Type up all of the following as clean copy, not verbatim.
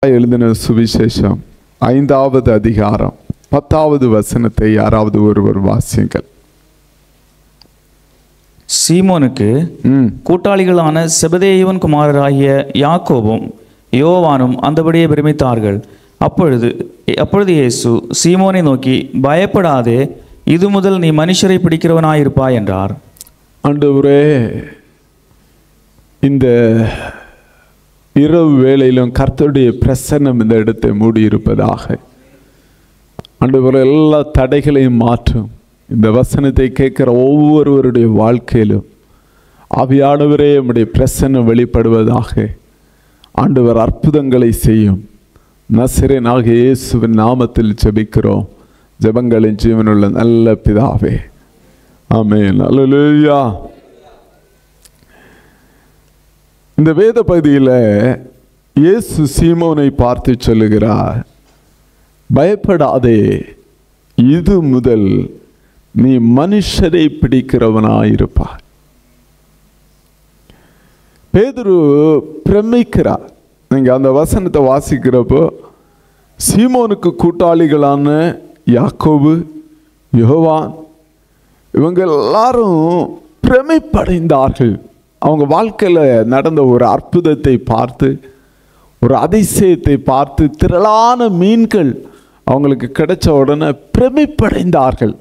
எழுதின சுவிசேஷம் 5வது அதிகாரம் 10வது வசனத்தை யாராவது ஒருவர் வாசியுங்கள். சீமோனுக்கு கூட்டாளிகளான செபதேயுவின் குமாரராகிய யாக்கோபும் யோவானும் அந்தபடியே பிரமித்தார்கள். அப்பொழுது இயேசு சீமோனை நோக்கி, பயப்படாதே, இது முதல் நீ மனுஷரை பிடிக்கிறவனாயிருப்பாய் என்றார். ஆண்டவரே, இந்த இரவு வேளையிலும் கர்த்தருடைய பிரசன்னம் இந்த இடத்தை மூடியிருப்பதாக. ஆண்டவரே, எல்லா தடைகளையும் மாற்றும். இந்த வசனத்தை கேட்கிற ஒவ்வொருவருடைய வாழ்க்கையிலும் ஆவியானவரே நம்முடைய பிரசன்னம் வெளிப்படுவதாக. ஆண்டவர் அற்புதங்களை செய்யும். நசரேயனாகிய இயேசுவின் நாமத்தில் ஜெபிக்கிறோம். ஜெபங்களின் ஜீவனுள்ள நல்ல பிதாவே, ஆமென். அல்லேலூயா. இந்த வேத பகுதியில் இயேசு சீமோனை பார்த்து சொல்லுகிறார், பயப்படாதே, இது முதல் நீ மனுஷரை பிடிக்கிறவனாயிருப்பாய். பேதுரு பிரமிக்கிறார். நீங்க அந்த வசனத்தை வாசிக்கிறப்போ சீமோனுக்கு கூட்டாளிகளான யாக்கோபு, யோவான் இவங்க எல்லாரும் பிரமிப்படைந்தார்கள். அவங்க வாழ்க்கையில் நடந்த ஒரு அற்புதத்தை பார்த்து, ஒரு அதிசயத்தை பார்த்து, திரளான மீன்கள் அவங்களுக்கு கிடைச்ச உடனே பிரமிப்படைந்தார்கள்.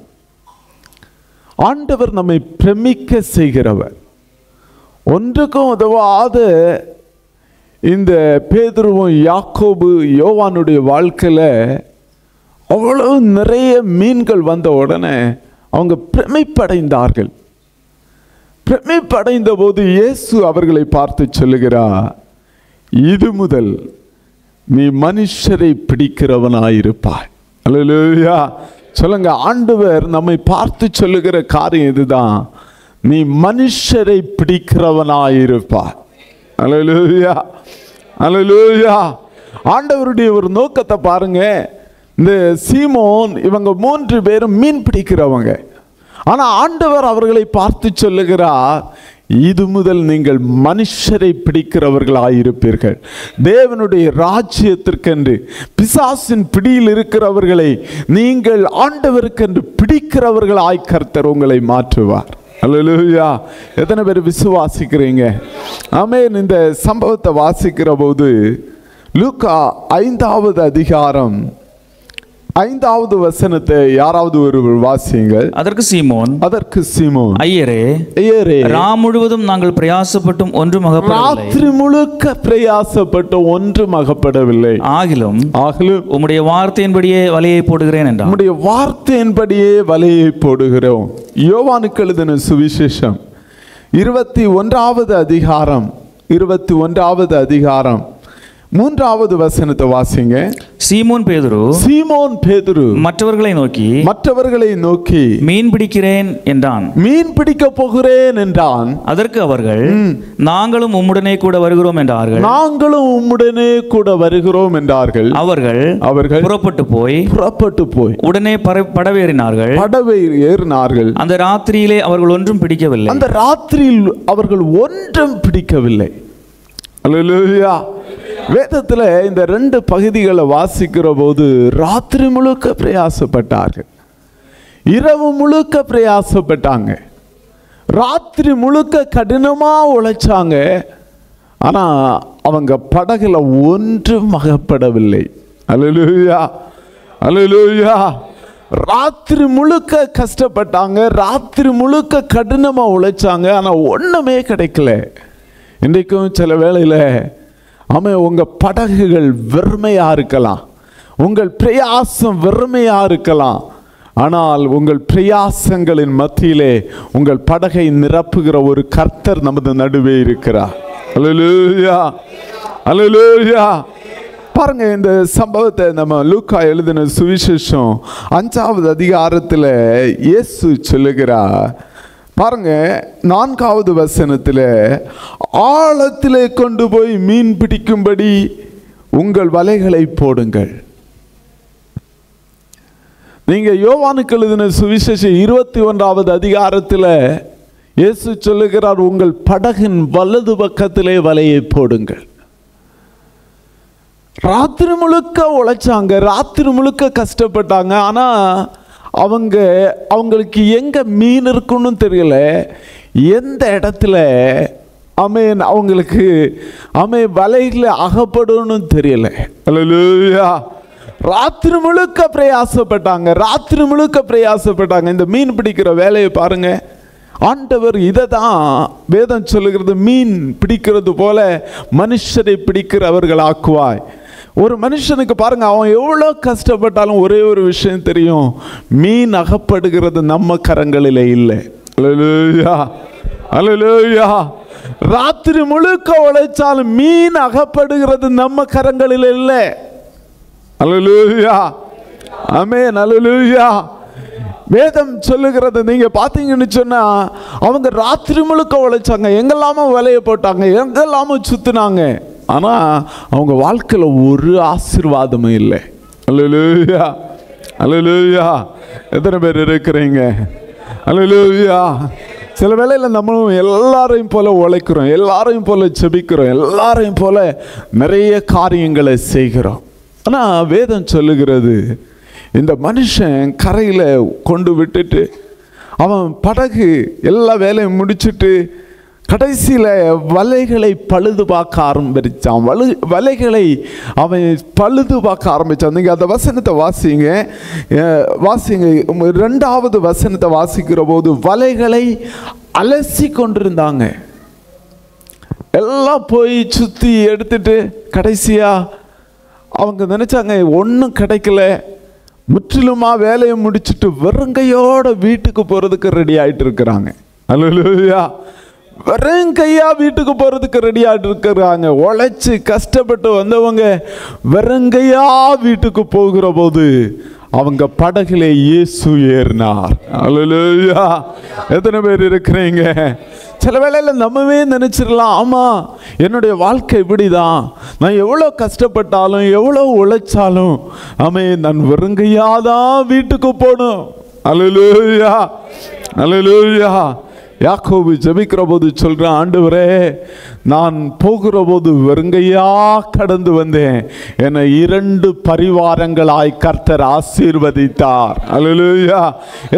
ஆண்டவர் நம்மை பிரமிக்க செய்கிறவர். ஒன்றுக்கும் உதவாத இந்த பேதுருவும் யாக்கோபு யோவானுடைய வாழ்க்கையில் அவ்வளவு நிறைய மீன்கள் வந்த உடனே அவங்க பிரமிப்படைந்தார்கள். பிரமிப்படைந்த போது இயேசு அவர்களை பார்த்து சொல்லுகிறார், இது முதல் நீ மனுஷரை பிடிக்கிறவனாயிருப்பாய். அல்லேலூயா. சொல்லுங்க, ஆண்டவர் நம்மை பார்த்து சொல்லுகிற காரியம் இதுதான், நீ மனுஷரை பிடிக்கிறவனாயிருப்பாய். அல்லேலூயா, அல்லேலூயா. ஆண்டவருடைய ஒரு நோக்கத்தை பாருங்க. இந்த சீமோன் இவங்க 3 பேரும் மீன் பிடிக்கிறவங்க. ஆனால் ஆண்டவர் அவர்களை பார்த்து சொல்லுகிறார், இது முதல் நீங்கள் மனுஷரை பிடிக்கிறவர்களாயிருப்பீர்கள். தேவனுடைய ராஜ்யத்திற்கென்று பிசாசின் பிடியில் இருக்கிறவர்களை நீங்கள் ஆண்டவருக்கென்று பிடிக்கிறவர்களாய் கர்த்தர் உங்களை மாற்றுவார். அல்லேலூயா. எத்தனை பேர் விசுவாசிக்கிறீங்க? ஆமென். இந்த சம்பவத்தை வாசிக்கிற போது லூக்கா 5வது அதிகாரம் 5வது வசனத்தை யாராவது ஒருவர் வாசியுங்கள். அதற்கு சீமோன், ஐயரே, ராம் முழுவதும் நாங்கள் பிரயாசப்பட்டும் ஒன்றும் அகப்படவில்லை. ராத்திரி முழுக்க பிரயாசப்பட்டு ஒன்றும் அகப்படவில்லை. ஆகிலும் உம்முடைய வார்த்தையின்படியே வலையை போடுகிறேன் என்றார். உம்முடைய வார்த்தையின்படியே வலையை போடுகிறோம். யோவானுக்கு எழுதின சுவிசேஷம் 21வது அதிகாரம் 3வது வசனத்தை வாசிங்க. சீமோன் பேதுரு மற்றவர்களை நோக்கி மீன் பிடிக்கிறேன் என்றான். மீன் பிடிக்க போகிறேன் என்றான். அதற்கு அவர்கள், நாங்களும் உம்முடனே கூட வருகிறோம் என்றார்கள். அவர்கள் புறப்பட்டு போய் உடனே படவை ஏறினார்கள். அந்த ராத்திரியிலே அவர்கள் ஒன்றும் பிடிக்கவில்லை. அல்லேலூயா. வேதத்தில் இந்த 2 பகுதிகளை வாசிக்கிற போது ராத்திரி முழுக்க பிரயாசப்பட்டார்கள், இரவு முழுக்க பிரயாசப்பட்டாங்க, ராத்திரி முழுக்க கடினமாக உழைச்சாங்க. ஆனால் அவங்க படகுல ஒன்றும் அகப்படவில்லை. அல்லேலூயா, அல்லேலூயா. ராத்திரி முழுக்க கஷ்டப்பட்டாங்க, ராத்திரி முழுக்க கடினமாக உழைச்சாங்க, ஆனால் ஒன்றுமே கிடைக்கல. இன்றைக்கும் சில வேளையில் உங்கள் படகுகள் வெறுமையாக இருக்கலாம், உங்கள் பிரயாசம் வெறுமையாக இருக்கலாம். ஆனால் உங்கள் பிரயாசங்களின் மத்தியிலே உங்கள் படகை நிரப்புகிற ஒரு கர்த்தர் நமது நடுவே இருக்கிறார். அல்லேலூயா, அல்லேலூயா. பாருங்க, இந்த சம்பவத்தை நம்ம லூக்கா எழுதின சுவிசேஷம் 5வது அதிகாரத்தில் இயேசு சொல்லுகிறார். பாருங்க, 4வது வசனத்தில், ஆழத்திலே கொண்டு போய் மீன் பிடிக்கும்படி உங்கள் வலைகளை போடுங்கள். நீங்க யோவானுக்கு எழுதின சுவிசேஷம் 21வது அதிகாரத்தில் இயேசு சொல்லுகிறார், உங்கள் படகின் வலது பக்கத்திலே வலையை போடுங்கள். ராத்திரி முழுக்க உழைச்சாங்க, ராத்திரி முழுக்க கஷ்டப்பட்டாங்க. ஆனால் அவங்களுக்கு எங்கே மீன் இருக்குன்னு தெரியல, எந்த இடத்துல அவங்களுக்கு வலையில் அகப்படும் தெரியல. அல்லேலூயா. ராத்திரி முழுக்க பிரயாசப்பட்டாங்க. இந்த மீன் பிடிக்கிற வேலையை பாருங்க. ஆண்டவர் இதை தான் வேதம் சொல்லுகிறது, மீன் பிடிக்கிறது போல மனுஷரை பிடிக்கிறவர்கள் ஆக்குவாய். ஒரு மனுஷனுக்கு பாருங்க, அவன் எவ்வளோ கஷ்டப்பட்டாலும் ஒரே ஒரு விஷயம் தெரியும், மீன் அகப்படுகிறது நம்ம கரங்களில் இல்லை. அல்லேலூயா, அல்லேலூயா. ராத்திரி முழுக்க உழைச்சாலும் மீன் அகப்படுகிறது நம்ம கரங்களில் இல்லை. அல்லேலூயா, ஆமென், அல்லேலூயா. வேதம் சொல்லுகிறது, நீங்க பாத்தீங்கன்னு சொன்னா அவங்க ராத்திரி முழுக்க உழைச்சாங்க, எங்கெல்லாமோ வலைய போட்டாங்க, எங்கெல்லாமோ சுத்தினாங்க. ஆனா அவங்க வாழ்க்கையில ஒரு ஆசீர்வாதமும் இல்லை. அல்லேலூயா, அல்லேலூயா. எத்தனை பேர் இருக்கிறீங்க? அல்லேலூயா. சில வேளையில் நம்மளும் எல்லாரையும் போல உழைக்கிறோம், எல்லாரையும் போல செபிக்கிறோம், எல்லாரையும் போல நிறைய காரியங்களை செய்கிறோம். ஆனால் வேதம் சொல்லுகிறது, இந்த மனுஷன் கரையில் கொண்டு விட்டுட்டு அவன் படகு எல்லா வேலையும் முடிச்சுட்டு கடைசியில் வலைகளை பழுது பார்க்க ஆரம்பித்தான். வலைகளை அவன் பழுது பார்க்க ஆரம்பித்தான். நீங்கள் அந்த வசனத்தை வாசிங்க. 2வது வசனத்தை வாசிக்கிற போது, வலைகளை அலசி கொண்டிருந்தாங்க. எல்லாம் போய் சுற்றி எடுத்துட்டு கடைசியாக அவங்க நினைச்சாங்க ஒன்றும் கிடைக்கல, முற்றிலுமா வேலையை முடிச்சுட்டு வெறுங்கையோட வீட்டுக்கு போகிறதுக்கு ரெடி ஆகிட்டு இருக்கிறாங்க. அல்லேலூயா. வெறுங்கையா வீட்டுக்கு போகிறதுக்கு ரெடி ஆகிட்டு இருக்கிறாங்க. உழைச்சி கஷ்டப்பட்டு வந்தவங்க வெறுங்கையா வீட்டுக்கு போகிற போது அவங்க படகுல இயேசு ஏறினார். அல்லேலூயா. எத்தனை பேர் இருக்கிறீங்க? சில வேளையில் நம்மவே நினைச்சிடலாம், ஆமா என்னுடைய வாழ்க்கை இப்படிதான், நான் எவ்வளோ கஷ்டப்பட்டாலும் எவ்வளோ உழைச்சாலும் நான் வெறுங்கையாதான் வீட்டுக்கு போகணும். அல்லேலூயா, அல்லேலூயா. யாக்கோபு ஜெபிக்கிற போது சொல்றான், ஆண்டவரே நான் போகிற போது வெறுங்கையா கடந்து வந்தேன், என்னை 2 பரிவாரங்களாய் கர்த்தர் ஆசீர்வதித்தார். அல்லேலூயா.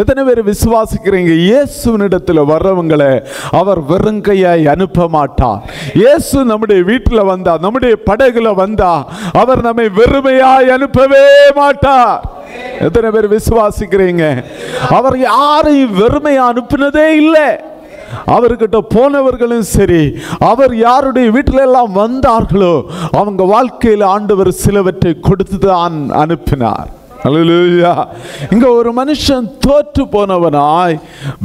எத்தனை பேர் விசுவாசிக்கிறீங்க? இயேசுவினிடத்தில் வர்றவங்களை அவர் வெறுங்கையாய் அனுப்ப மாட்டார். இயேசு நம்முடைய வீட்டில் வந்தா, நம்முடைய படகுல வந்தா, அவர் நம்மை வெறுமையாய் அனுப்பவே மாட்டார். எத்தனை பேர் விசுவாசிக்கிறீங்க? அவர் யாரையும் வெறுமையா அனுப்பினதே இல்லை. அவர்கிட்ட போனவர்களும் சரி, அவர் யாருடைய வீட்டில எல்லாம் வந்தார்களோ அவங்க வாழ்க்கையில் ஆண்டவர் சிலவற்றை கொடுத்து தான் அனுப்பினார். அல்லேலூயா. இங்க ஒரு மனுஷன் தோற்று போனவனாய்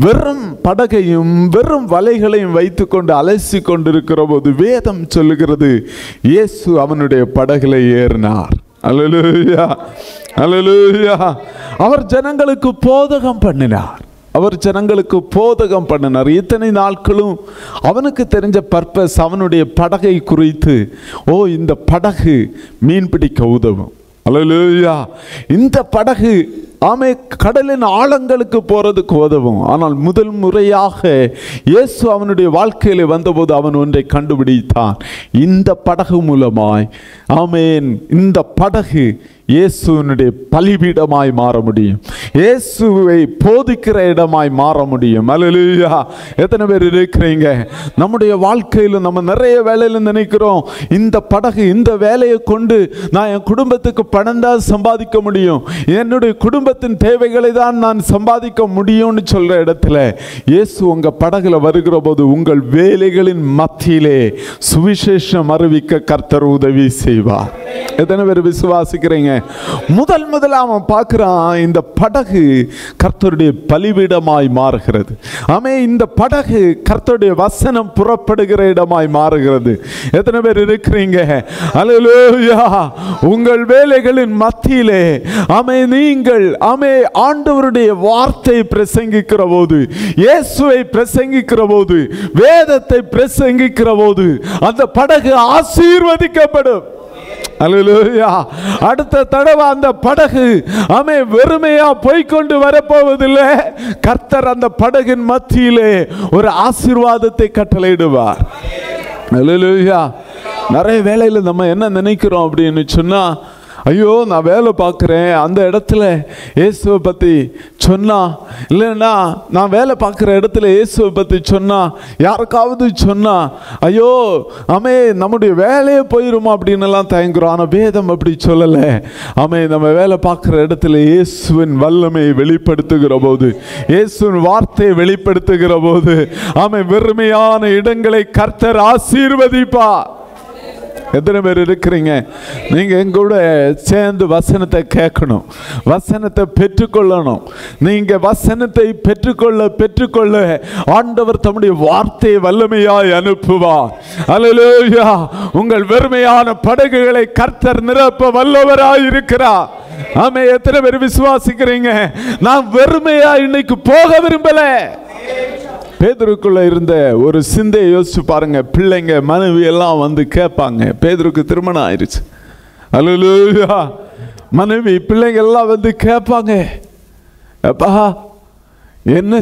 வெறும் படகையும் வெறும் வலைகளையும் வைத்துக்கொண்டு அலசி கொண்டிருக்கிற போது வேதம் சொல்லுகிறது, இயேசு அவனுடைய படகுல ஏறினார். அல்லேலூயா, அல்லேலூயா. அவர் ஜனங்களுக்கு போதகம் பண்ணினார். இத்தனை நாட்களும் அவனுக்கு தெரிஞ்ச பர்பஸ், அவனுடைய படகை குறித்து, இந்த படகு மீன் பிடிக்க உதவும். அல்லேலூயா. இந்த படகு கடலின் ஆழங்களுக்கு போறதுக்கு உதவும். ஆனால் முதல் முறையாக இயேசு அவனுடைய வாழ்க்கையில வந்தபோது அவன் ஒன்றை கண்டுபிடித்தான். இந்த படகு மூலமாய் இந்த படகு இயேசுவினுடைய பலிபீடமாய் மாற முடியும், இயேசுவை போதிக்கிற இடமாய் மாற முடியும். அல்லேலூயா. எத்தனை பேர் இருக்கிறீங்க? நம்முடைய வாழ்க்கையில் நம்ம நிறைய வேலையில நினைக்கிறோம், இந்த படகு இந்த வேலையை கொண்டு நான் என் குடும்பத்துக்கு பணம் தான் சம்பாதிக்க முடியும், என்னுடைய குடும்பத்தின் தேவைகளை தான் நான் சம்பாதிக்க முடியும்னு சொல்ற இடத்துல இயேசு உங்க படகுல வருகிற போது உங்கள் வேலைகளின் மத்தியிலே சுவிசேஷம் அறிவிக்க கர்த்தர் உதவி செய்வார். எத்தனை பேர் விசுவாசிக்கிறீங்க? முதல்ல அவன் பார்க்கிறான், இந்த படகு கர்த்தருடைய பலிபீடமாய் மாறுகிறது. இந்த படகு கர்த்தருடைய வசனம் புறப்படுகிற இடமாய் மாறுகிறது. எத்தனை பேர் இருக்கிறீங்க? அல்லேலூயா. உங்கள் வேலைகளின் மத்தியிலே நீங்கள் ஆண்டவருடைய வார்த்தை பிரசங்கிக்கிற போது, இயேசுவை பிரசங்கிக்கிற போது, வேதத்தை பிரசங்கிக்கிற போது அந்த படகு ஆசீர்வதிக்கப்படும். அல்லேலூயா. அடுத்த தடவை அந்த படகு வெறுமையா போய்கொண்டு வரப்போவதில்லை. கர்த்தர் அந்த படகின் மத்தியிலே ஒரு ஆசீர்வாதத்தை கட்டளையிடுவார். அல்லேலூயா. நிறைய வேலையில் நம்ம என்ன நினைக்கிறோம் அப்படின்னு சொன்னா, ஐயோ நான் வேலை பார்க்குறேன், அந்த இடத்துல இயேசுவை பற்றி சொன்னா, இல்லைன்னா நான் வேலை பார்க்குற இடத்துல இயேசுவை பற்றி சொன்னா, யாருக்காவது சொன்னா, ஐயோ ஆமே நம்முடைய வேலையே போயிருமா அப்படின்னு எல்லாம் தயங்குறோம். ஆனால் வேதம் அப்படி சொல்லலை. ஆமே நம்ம வேலை பார்க்குற இடத்துல இயேசுவின் வல்லமையை வெளிப்படுத்துகிற போது, இயேசுவின் வார்த்தையை வெளிப்படுத்துகிற போது, ஆமே வெறுமையான இடங்களை கர்த்தர் ஆசீர்வதிப்பா. எத்தனை பேர் இருக்கிறீங்க? நீங்க எங்கூட சேர்ந்து வசனத்தை கேட்கணும், வசனத்தை பெற்றுக்கொள்ளணும். நீங்க வசனத்தை பெற்றுக்கொள்ள ஆண்டவர் தம்முடைய வார்த்தையை வல்லமையாய் அனுப்புவார். அல்லேலூயா. உங்கள் வெறுமையான படகுகளை கர்த்தர் நிரப்ப வல்லவராய் இருக்கிறார். ஆமே. எத்தனை பேர் விசுவாசிக்கிறீங்க? நான் வெறுமையா இன்னைக்கு போக விரும்பல. பேதுருக்குள்ள இருந்த ஒரு சிந்தையை யோசிச்சு பாருங்க. பிள்ளைங்க மனைவி எல்லாம் வந்து கேட்பாங்க. பேதுருக்கு திருமணம் ஆயிடுச்சு. அல்லேலூயா. மனைவி பிள்ளைங்க எல்லாம் வந்து கேட்பாங்க, அப்பா என்ன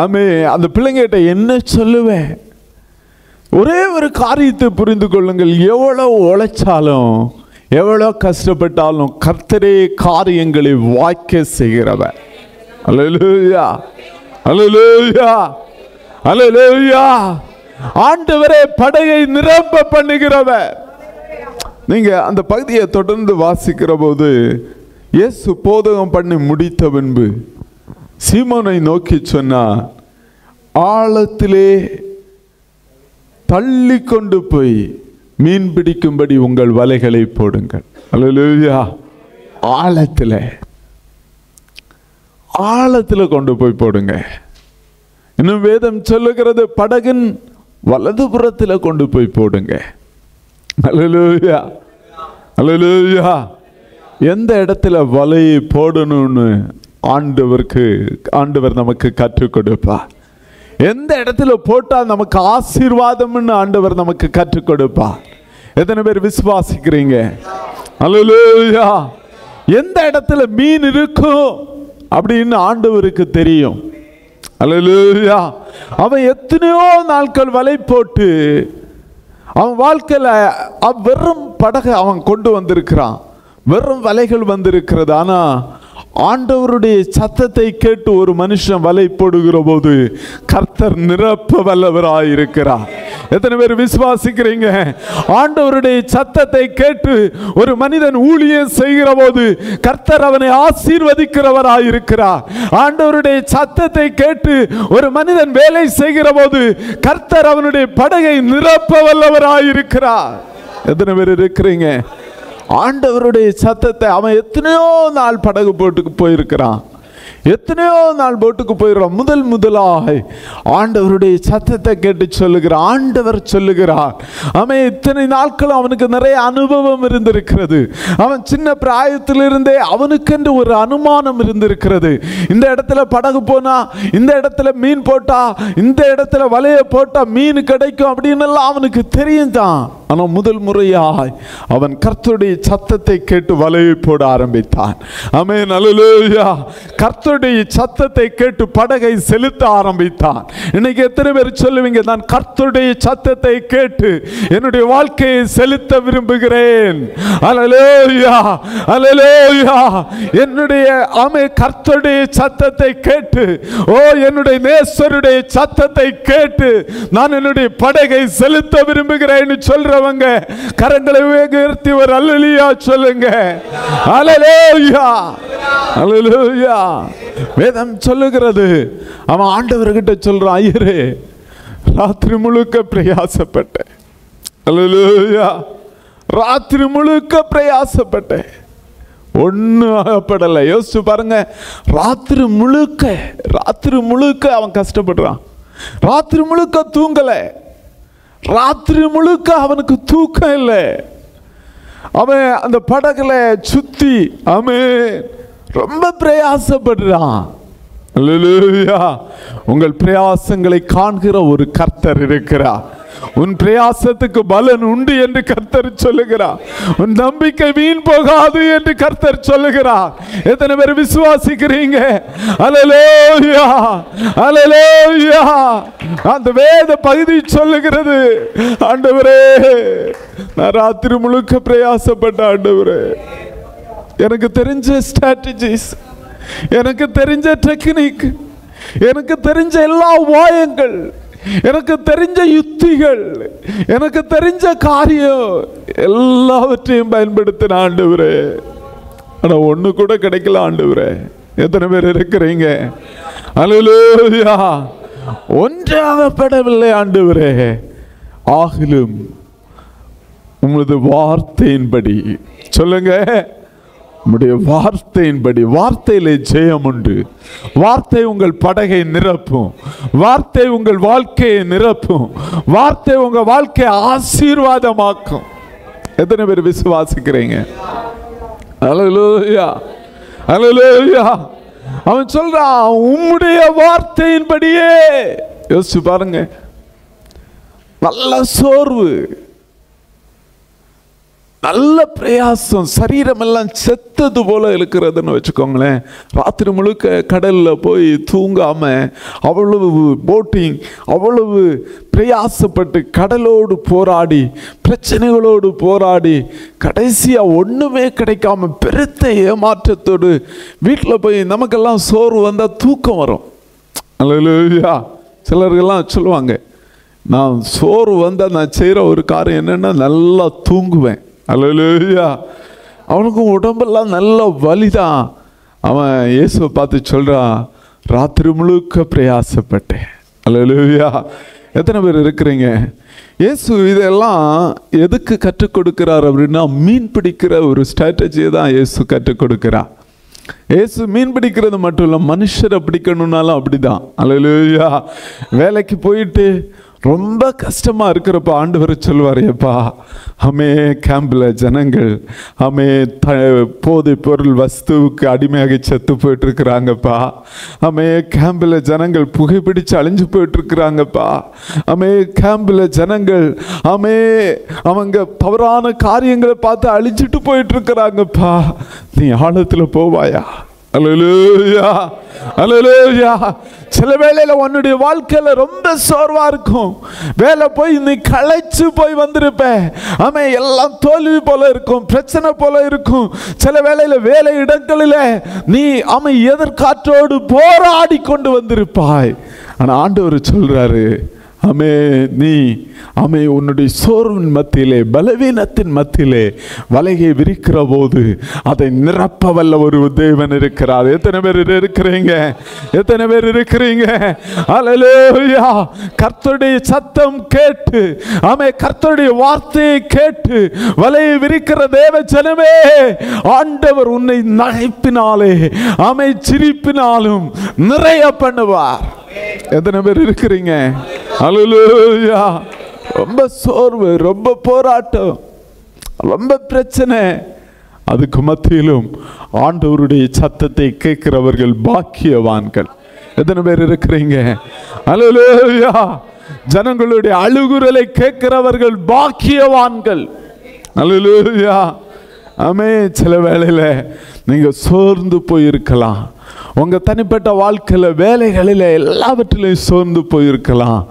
ஆமே அந்த பிள்ளைங்கிட்ட என்ன சொல்லுவேன்? ஒரே ஒரு காரியத்தை புரிந்து கொள்ளுங்கள். எவ்வளவு உழைச்சாலும் எவ்வளோ கஷ்டப்பட்டாலும் கர்த்தரே காரியங்களை வாய்க்க செய்கிறவர். அல்லேலூயா, அல்லேலூயா, அல்லேலூயா. ஆண்டவரே படகை நிரம்ப பண்ணுகிறவர். நீங்க அந்த பகுதியை தொடர்ந்து வாசிக்கிற போது, இயேசு போதகம் பண்ணி முடித்த பின்பு சீமோனை நோக்கி சொன்னார், ஆழத்திலே தள்ளி கொண்டு போய் மீன் பிடிக்கும்படி உங்கள் வலைகளை போடுங்கள். அல்லேலூயா. ஆழத்தில் கொண்டு போய் போடுங்க. இன்னும் வேதம் சொல்லுகிறது, படகின் வலதுபுறத்தில் கொண்டு போய் போடுங்க. அல்லேலூயா, அல்லேலூயா. எந்த இடத்துல வலையை போடணும்னு ஆண்டவர் நமக்கு கற்றுக் கொடுப்பார். எந்த இடத்துல போட்டால் நமக்கு ஆசீர்வாதம்னு ஆண்டவர் நமக்கு கற்றுக் கொடுப்பார். எத்தனை பேர் விசுவாசிக்கிறீங்க? அல்லேலூயா. எந்த இடத்துல மீன் இருக்கும் அப்படின்னு ஆண்டவருக்கு தெரியும். அல்லேலூயா. அவன் எத்தனையோ நாட்கள் வலை போட்டு அவன் வாழ்க்கையில வெறும் படகை அவன் கொண்டு வந்திருக்கிறான், வெறும் வலைகள் வந்திருக்கிறது. ஆனா ஆண்டவருடைய சத்தத்தை கேட்டு ஒரு மனுஷன் வலை போடுகிற போது கர்த்தர் நிரப்ப வல்லவராயிருக்கிறார். எத்தனை பேர் விசுவாசிக்கிறீங்க? ஆண்டவருடைய சத்தத்தை கேட்டு ஒரு மனிதன் ஊழியம் செய்கிற போது கர்த்தர் அவனை ஆசீர்வதிக்கிறவராயிருக்கிறார். ஆண்டவருடைய சத்தத்தை கேட்டு ஒரு மனிதன் வேலை செய்கிற போது கர்த்தர் அவனுடைய படகை நிரப்ப வல்லவராயிருக்கிறார். எத்தனை பேர் இருக்கிறீங்க? ஆண்டவருடைய சத்தத்தை அவன் எத்தனையோ நாள் படகு போட்டுக்கு போயிருக்கிறான், எத்தனையோ நாள் போட்டுக்கு போயிடுறான். முதலாய் ஆண்டவருடைய சத்தத்தை கேட்டு சொல்லுகிறான். ஆண்டவர் சொல்லுகிறார். அவன் இத்தனை நாட்களும் அவனுக்கு நிறைய அனுபவம் இருந்திருக்கிறது. அவன் சின்ன பிராயத்திலிருந்தே அவனுக்கென்று ஒரு அனுமானம் இருந்திருக்கிறது. இந்த இடத்துல படகு போனா, இந்த இடத்துல மீன் போட்டா, இந்த இடத்துல வலைய போட்டா மீன் கிடைக்கும் அப்படின்னு எல்லாம் அவனுக்கு தெரியும் தான். ஆனால் முதல் முறையாய் அவன் கர்த்தருடைய சத்தத்தை கேட்டு வலையை போட ஆரம்பித்தான். ஆமென், அல்லேலூயா. கர்த்தருடைய சத்தத்தை கேட்டு படகை செலுத்த ஆரம்பித்தான். இன்னைக்கு எத்தனை பேர் சொல்லுவீங்க, நான் கர்த்தருடைய சத்தத்தை கேட்டு என்னுடைய வாழ்க்கையை செலுத்த விரும்புகிறேன்? அல்லேலூயா, அல்லேலூயா. என்னுடைய கர்த்தருடைய சத்தத்தை கேட்டு, ஓ என்னுடைய நேசருடைய சத்தத்தை கேட்டு நான் என்னுடைய படகை செலுத்த விரும்புகிறேன் சொல்றவங்க கரங்களை உயர்த்தி ஒரு அல்லேலூயா சொல்லுங்க. அல்லேலூயா, அல்லேலூயா. வேதம் சொல்லுகிறது, அவன் ஆண்டவர்கிட்ட சொல்றான், ஐயரே ராத்திரி முழுக்க பிரயாசப்பட்டேன். அல்லேலூயா. ராத்திரி முழுக்க பிரயாசப்பட்டேன், ஒன்னும் ஆகப்படலை. யோசிச்சு பாருங்க, ராத்திரி முழுக்க அவன் கஷ்டப்படுறான். ராத்திரி முழுக்க தூங்கலை, ராத்திரி முழுக்க அவனுக்கு தூக்கம் இல்லை. அவன் அந்த படகுல சுத்தி அவன் ரொம்ப பிரயாசப்படுறான். அல்லேலூயா. உங்கள் பிரயாசங்களை காண்கிற ஒரு கர்த்தர் இருக்கிறார். உன் பிரயாசத்துக்கு பலன் உண்டு என்று கர்த்தர் சொல்லுகிறார். உன் நம்பிக்கை வீண் போகாது என்று கர்த்தர் சொல்லுகிறார். எத்தனை பேர் விசுவாசிக்கிறீங்க? அல்லேலூயா, அல்லேலூயா. அந்த வேத பகுதி சொல்லுகிறது, ஆண்டவரே நான் ராத்திரி முழுக்க பிரயாசப்பட்ட ஆண்டவரே, எனக்கு தெரிஞ்ச ஸ்ட்ராட்டஜிஸ், எனக்கு தெரிஞ்ச டெக்னிக், எனக்கு தெரிஞ்ச எல்லா உபாயங்கள், எனக்கு தெரிஞ்ச யுத்திகள், எனக்கு தெரிஞ்ச காரியம் எல்லாவற்றையும் பயன்படுத்தின ஆண்டவரே, ஆனா ஒண்ணு கூட கிடைக்கல ஆண்டவரே. எத்தனை பேர் இருக்கிறீங்க? அல்லேலூயா. ஒன்றாகப்படவில்லை ஆண்டவரே. ஆகிலும் உமது வார்த்தையின்படி, சொல்லுங்க, உம்முடைய வார்த்தையின்படி, வார்த்தையிலே ஜெயம் உண்டு. வார்த்தை உங்கள் படகை நிரப்பும். வார்த்தை உங்கள் வாழ்க்கையை நிரப்பும். வார்த்தை உங்க வாழ்க்கையை ஆசீர்வாதமாக்கும். எத்தனை பேர் விசுவாசிக்கிறீங்க? அல்லேலூயா, அல்லேலூயா. அவன் சொல்றான், உம்முடைய வார்த்தையின்படியே. யோசிச்சு பாருங்க, நல்ல சோர்வு, நல்ல பிரயாசம், சரீரம் எல்லாம் செத்தது போல இருக்கிறதுன்னு வச்சுக்கோங்களேன். ராத்திரி முழுக்க கடல்ல போய் தூங்காம அவ்வளவு போட்டிங், அவ்வளவு பிரயாசப்பட்டு கடலோடு போராடி, பிரச்சனைகளோடு போராடி, கடைசியா ஒண்ணுமே கிடைக்காம பெருத்த ஏமாற்றத்தோடு வீட்டில் போய், நமக்கெல்லாம் சோர்வு வந்தா தூக்கம் வரும். அல்லேலூயா. சிலர்கள்லாம் சொல்லுவாங்க, நான் சோர்வு வந்தால் நான் செய்கிற ஒரு காரியம் என்னென்னா நல்லா தூங்குவேன். அல்லேலூயா. அவனுக்கும் உடம்பெல்லாம் நல்ல வலிதான். அவன் இயேசுவை பார்த்து சொல்கிறான், ராத்திரி முழுக்க பிரயாசப்பட்டேன். அல்லேலூயா. எத்தனை பேர் இருக்கிறீங்க? இயேசு இதெல்லாம் எதுக்கு கற்றுக் கொடுக்கிறார் அப்படின்னா, மீன் பிடிக்கிற ஒரு ஸ்ட்ராட்டஜியை தான் இயேசு கற்றுக் கொடுக்கிறார். இயேசு மீன் பிடிக்கிறது மட்டும் இல்லை, மனுஷரை பிடிக்கணும்னாலும் அப்படிதான். அல்லேலூயா. வேலைக்கு போயிட்டு ரொம்ப கஷ்டமாக இருக்கிறப்ப ஆண்டவர் சொல்லுவார், ஏப்பா அமே கேம்பில் ஜனங்கள் போதை பொருள் வஸ்துவுக்கு அடிமையாகி செத்து போயிட்டுருக்குறாங்கப்பா. கேம்பில் ஜனங்கள் புகைப்பிடிச்சு அழிஞ்சு போயிட்டுருக்குறாங்கப்பா. கேம்பில் ஜனங்கள் அவங்க தவறான காரியங்களை பார்த்து அழிச்சிட்டு போயிட்டுருக்குறாங்கப்பா. நீ ஆழத்தில் போவாயா? அல்லேலூயா, அல்லேலூயா. சில வேளையில உன்னுடைய வாழ்க்கையில ரொம்ப சோர்வா இருக்கும். வேலை போய் நீ களைச்சு போய் வந்திருப்ப. எல்லாம் தோல்வி போல இருக்கும், பிரச்சனை போல இருக்கும். சில வேளையில வேலை இடங்களில நீ எதிர்காற்றோடு போராடி கொண்டு வந்திருப்பாய். ஆனா ஆண்டவர் சொல்றாரு, நீ உன்னுடைய சோர்வின் மத்தியிலே, பலவீனத்தின் மத்தியிலே வலையை விரிக்கிற போது அதை நிரப்ப வல்ல ஒரு தேவன் இருக்கிறார். எத்தனை பேர் இருக்கிறீங்க? எத்தனை பேர் இருக்கிறீங்க? அல்லேலூயா. கர்த்தருடைய சத்தம் கேட்டு, கர்த்தருடைய வார்த்தையை கேட்டு வலையை விரிக்கிற தேவ ஜனமே, ஆண்டவர் உன்னை நகைப்பினாலே சிரிப்பினாலும் நிறைய பண்ணுவார். எத்தனை பேர் இருக்கிறீங்க? அல்லேலூயா. ரொம்ப சோர்வு, ரொம்ப போராட்டம், ரொம்ப பிரச்சனை, அதுக்கு மத்தியிலும் ஆண்டவருடைய சத்தத்தை கேட்கிறவர்கள் பாக்கியவான்கள். எத்தனை பேர் இருக்கிறீங்க? அல்லேலூயா. ஜனங்களுடைய அழுகுரலை கேட்கிறவர்கள் பாக்கியவான்கள். அல்லேலூயா. சில வேளையில நீங்க சோர்ந்து போயிருக்கலாம். உங்க தனிப்பட்ட வாழ்க்கையில, வேலைகளில், எல்லாவற்றிலையும் சோர்ந்து போயிருக்கலாம்.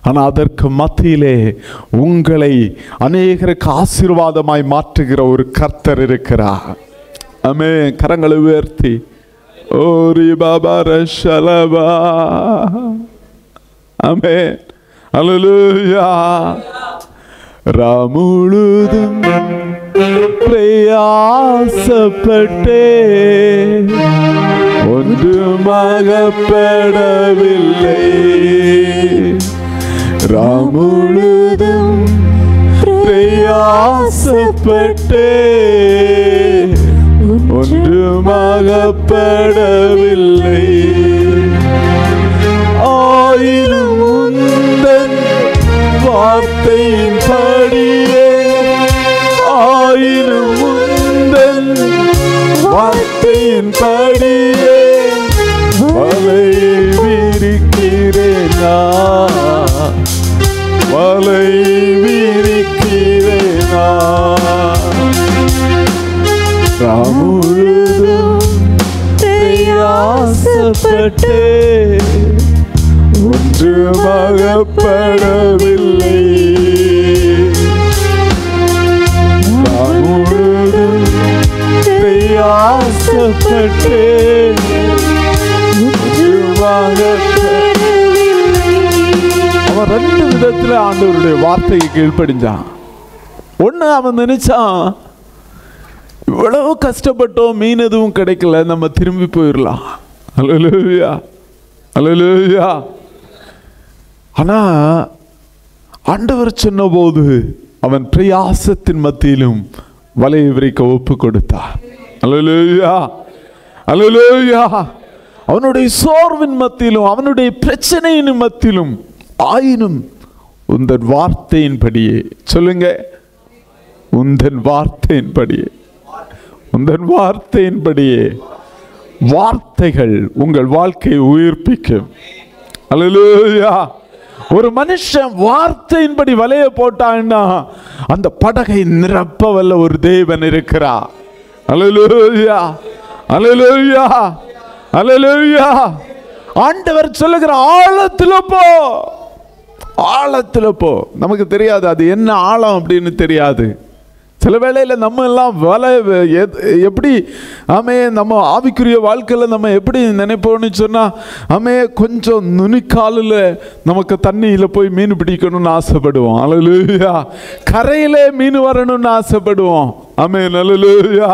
ஆனால் அதற்கு மத்தியிலே உங்களை அநேகருக்கு ஆசீர்வாதமாய் மாற்றுகிற ஒரு கர்த்தர் இருக்கிறார். கரங்களை உயர்த்தி ஓரி பாபா ரஷலபா. அல்லேலூயா. ராமுழுதும் பிரயாசப்பட்டே ஒன்றுமாகப்படவில்லை. ராமுழுதும் பிரயாசப்பட்டே ஒன்றுமாகப்படவில்லை. ஆயினும் உந்தன் வார்த்தையின் படியே, ஆயினும் உந்தன் வார்த்தையின் படியே வலையை விரிக்கிறேன், வலை விரிக்கிறேனா முழுதும் பிரயாசப்பட்டு ஒன்றுமாகப்படவில்லை. முழுதும் பிரயாசப்பட்டு அவன் ரெண்டு விதத்துல ஆண்டவருடைய வார்த்தைக்கு கீழ்ப்படிஞ்சான். ஒண்ணு, அவன் நினைச்சான் இவ்வளவு கஷ்டப்பட்டோம், மீன் எதுவும் கிடைக்கல, நம்ம திரும்பி போயிடலாம். அல்லேலூயா, அல்லேலூயா. ஆனா ஆண்டவர் சொன்ன போது அவன் பிரயாசத்தின் மத்தியிலும் வலையை விரிக்க ஒப்பு கொடுத்தான். அல்லேலூயா, அல்லேலூயா. அவனுடைய சோர்வின் மத்தியிலும் அவனுடைய பிரச்சனையின் மத்தியிலும் ஆயினும் உந்தன் வார்த்தையின்படியே, சொல்லுங்க, உந்தன் வார்த்தையின்படியே, உந்தன் வார்த்தையின்படியே. வார்த்தைகள் உங்கள் வாழ்க்கையை உயிர்ப்பிக்கும். அல்லேலூயா. ஒரு மனுஷன் வார்த்தையின்படி வலைய போட்டான்னா அந்த படகை நிரப்ப வல்ல ஒரு தேவன் இருக்கிறார். அல்லேலூயா, அல்லேலூயா, அல்லேலூயா. ஆண்டவர் சொல்லுகிற ஆழத்துல போ, ஆழத்துல போ. நமக்கு தெரியாது அது என்ன ஆழம் அப்படின்னு தெரியாது. சில வேளையில் நம்ம எல்லாம் வலை எப்படி நம்ம ஆவிக்குரிய வாழ்க்கையில் நம்ம எப்படி நினைப்போம்னு சொன்னால், கொஞ்சம் நுனிக்காலில் நமக்கு தண்ணியில் போய் மீன் பிடிக்கணும்னு ஆசைப்படுவோம். அல்லேலூயா. கரையிலே மீன் வரணும்னு ஆசைப்படுவோம். அல்லேலூயா.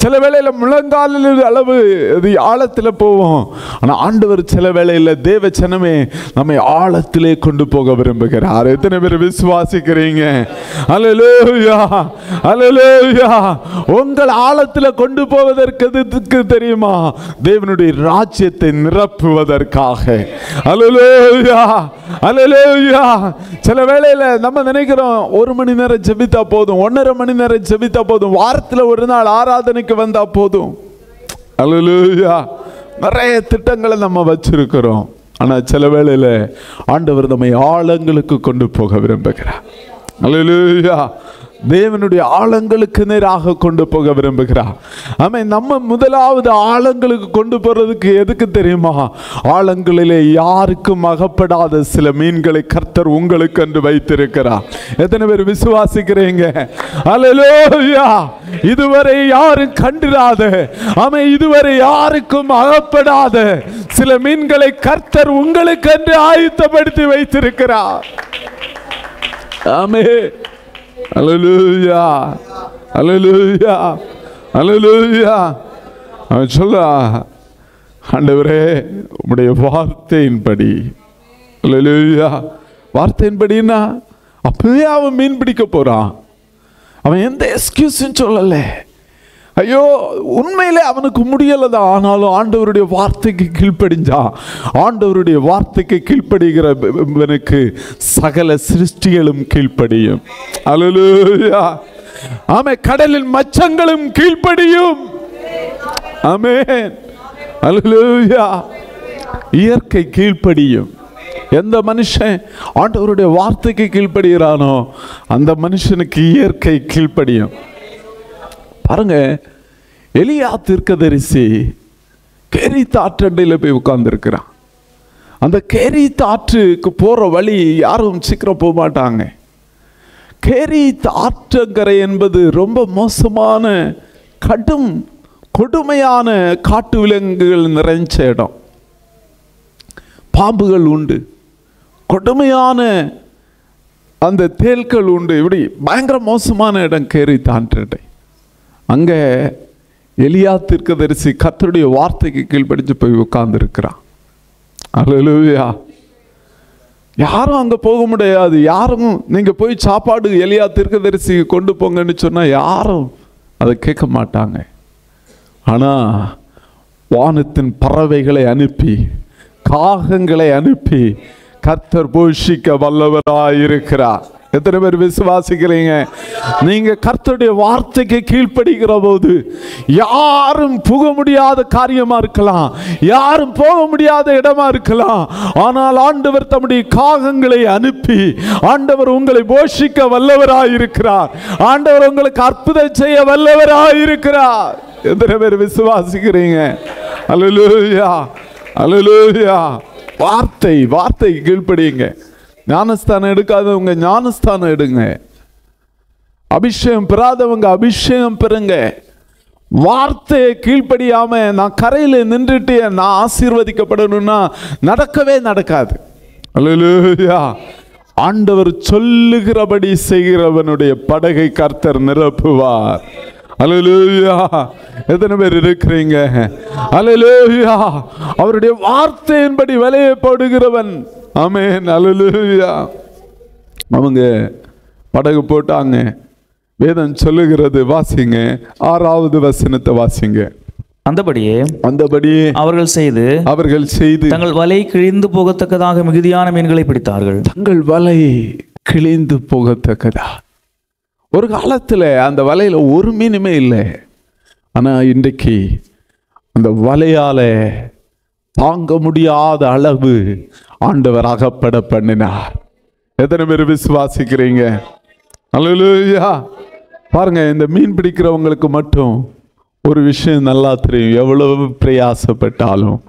சில வேளையில் முழங்காலில் அளவு அது ஆழத்தில் போவோம். ஆனால் ஆண்டவர் சில வேளையில் தேவ ஜனமே நம்மை ஆழத்திலே கொண்டு போக விரும்புகிறார். எத்தனை பேர் விசுவாசிக்கிறீங்க? அல்லேலூயா, அல்லேலூயா. உங்கள் ஆழத்தில் கொண்டு போவதற்கு தெரியுமா? தேவனுடைய ராஜ்யத்தை நிரப்புவதற்காக. அல்லேலூயா, அல்லேலூயா. சில வேளையில் நம்ம நினைக்கிறோம் 1 மணி நேரம் ஜெபித்தா போதும், 1.5 மணி நேரம் ஜெபித்தா போதும், வாரத்தில் ஒரு நாள் ஆராதனைக்கு வந்தா போதும். அல்லேலூயா. நிறைய திட்டங்களை நம்ம வச்சிருக்கிறோம். ஆனா சில வேளையில ஆண்டவர் நம்மை ஆழங்களுக்கு கொண்டு போக விரும்புகிறார். அல்லேலூயா. தேவனுடைய ஆழங்களுக்கு நேராக கொண்டு போக விரும்புகிறார். நம்ம முதலாவது ஆழங்களுக்கு கொண்டு போறதுக்கு எதுக்கு தெரியுமா? ஆழங்களிலே யாருக்கும் அகப்படாத சில மீன்களை கர்த்தர் உங்களுக்கு என்று வைத்திருக்கிறார். எத்தனை பேர் விசுவாசிக்கிறீங்க? அல்லேலூயா. இதுவரை யாரும் கண்டிராத, இதுவரை யாருக்கும் அகப்படாத சில மீன்களை கர்த்தர் உங்களுக்கு என்று ஆயத்தப்படுத்தி வைத்திருக்கிறார். ஆமென். அல்லேலூயா, அல்லேலூயா, அல்லேலூயா. அவன் சொல்ல, ஆண்டவரே உம்முடைய வார்த்தையின்படி. அல்லேலூயா. வார்த்தையின்படினா அப்பவே அவன் மீன் பிடிக்க போறான். அவன் எந்த எக்ஸ்கியூஸும் சொல்லல. ஐயோ, உண்மையிலே அவனுக்கு முடியலதான். ஆனாலும் ஆண்டவருடைய வார்த்தைக்கு கீழ்ப்படிஞ்சான். ஆண்டவருடைய வார்த்தைக்கு கீழ்ப்படுகிறவனுக்கு சகல சிருஷ்டிகளும் கீழ்ப்படியும். அல்லேலூயா. கடலின் மச்சங்களும் கீழ்ப்படியும். ஆமென். அல்லேலூயா. இயற்கை கீழ்ப்படியும். எந்த மனுஷன் ஆண்டவருடைய வார்த்தைக்கு கீழ்ப்படுகிறானோ அந்த மனுஷனுக்கு இயற்கை கீழ்ப்படியும். பாருங்க, எலியா தீர்க்கதரிசி கேரித் ஆற்றண்டையில் போய் உட்கார்ந்துருக்கிறான். அந்த கேரித் ஆற்றுக்கு போற வழி யாரும் சீக்கிரம் போக மாட்டாங்க. கேரித் ஆற்றங்கரை என்பது ரொம்ப மோசமான கடும் கொடுமையான காட்டு விலங்குகள் நிறைஞ்ச இடம். பாம்புகள் உண்டு, கொடுமையான அந்த தேள்கள் உண்டு. இப்படி பயங்கர மோசமான இடம் கேரித் ஆற்றண்டை. அங்கே எலியா தீர்க்கதரிசி கர்த்தருடைய வார்த்தைக்கு கீழ்ப்படிஞ்சு போய் உட்கார்ந்து இருக்கிறான். அல்லேலூயா. யாரும் அங்கே போக முடியாது. யாரும் நீங்க போய் சாப்பாடு எலியா தீர்க்கதரிசி கொண்டு போங்கன்னு சொன்னா யாரும் அதை கேட்க மாட்டாங்க. ஆனா வானத்தின் பறவைகளை அனுப்பி, காகங்களை அனுப்பி கர்த்தர் போஷிக்க வல்லவராயிருக்கிறார். எத்தனை பேர் விசுவாசிக்கிறீங்க? நீங்க கர்த்தருடைய வார்த்தைக்கு கீழ்ப்படுகிற போது யாரும் புக முடியாத காரியமா இருக்கலாம், யாரும் போக முடியாத இடமா இருக்கலாம், ஆனால் ஆண்டவர் தம்முடைய காகங்களை அனுப்பி ஆண்டவர் உங்களை போஷிக்க வல்லவராயிருக்கிறார். ஆண்டவர் உங்களுக்கு அற்புதம் செய்ய வல்லவராயிருக்கிறார். எத்தனை பேர் விசுவாசிக்கிறீங்க? அல்லேலூயா, அல்லேலூயா. வார்த்தை கீழ்ப்படியுங்க. ஞானஸ்தானம் எடுக்காதவங்க ஞானஸ்தானம் எடுங்க. அபிஷேகம் பெறாதவங்க அபிஷேகம் பெறுங்க. வார்த்தையை கீழ்ப்படியாம நான் கரையில் நின்றுட்டு நான் ஆசீர்வதிக்கப்படணும்னா நடக்கவே நடக்காது. அல்லேலூயா. ஆண்டவர் சொல்லுகிறபடி செய்கிறவனுடைய படகை கர்த்தர் நிரப்புவார். அல்லேலூயா. எத்தனை பேர் இருக்கிறீங்க? அல்லேலூயா. அவருடைய வார்த்தையின்படி விலையை போடுகிறவன். ஆமென். அல்லேலூயா. அவங்க படகு போட்டாங்க. வேதம் சொல்லுகிறது, வாசிங்க 6வது வசனத்தை வாசிங்க. அந்தபடியே அவர்கள் செய்து தங்கள் வலை கிழிந்து போகத்தக்கதாக மிகுதியான மீன்களை பிடித்தார்கள். தங்கள் வலை கிழிந்து போகத்தக்கதா. ஒரு காலத்துல அந்த வலையில ஒரு மீனுமே இல்லை. ஆனா இன்றைக்கு அந்த வலையால தாங்க முடியாத அளவு ஆண்டவர் அகப்பட பண்ணினார். எத்தனை பேர் விசுவாசிக்கிறீங்க? அல்லேலூயா. பாருங்க, இந்த மீன் பிடிக்கிறவங்களுக்கு மட்டும் ஒரு விஷயம் நல்லா தெரியும். எவ்வளவு பிரயாசப்பட்டாலும்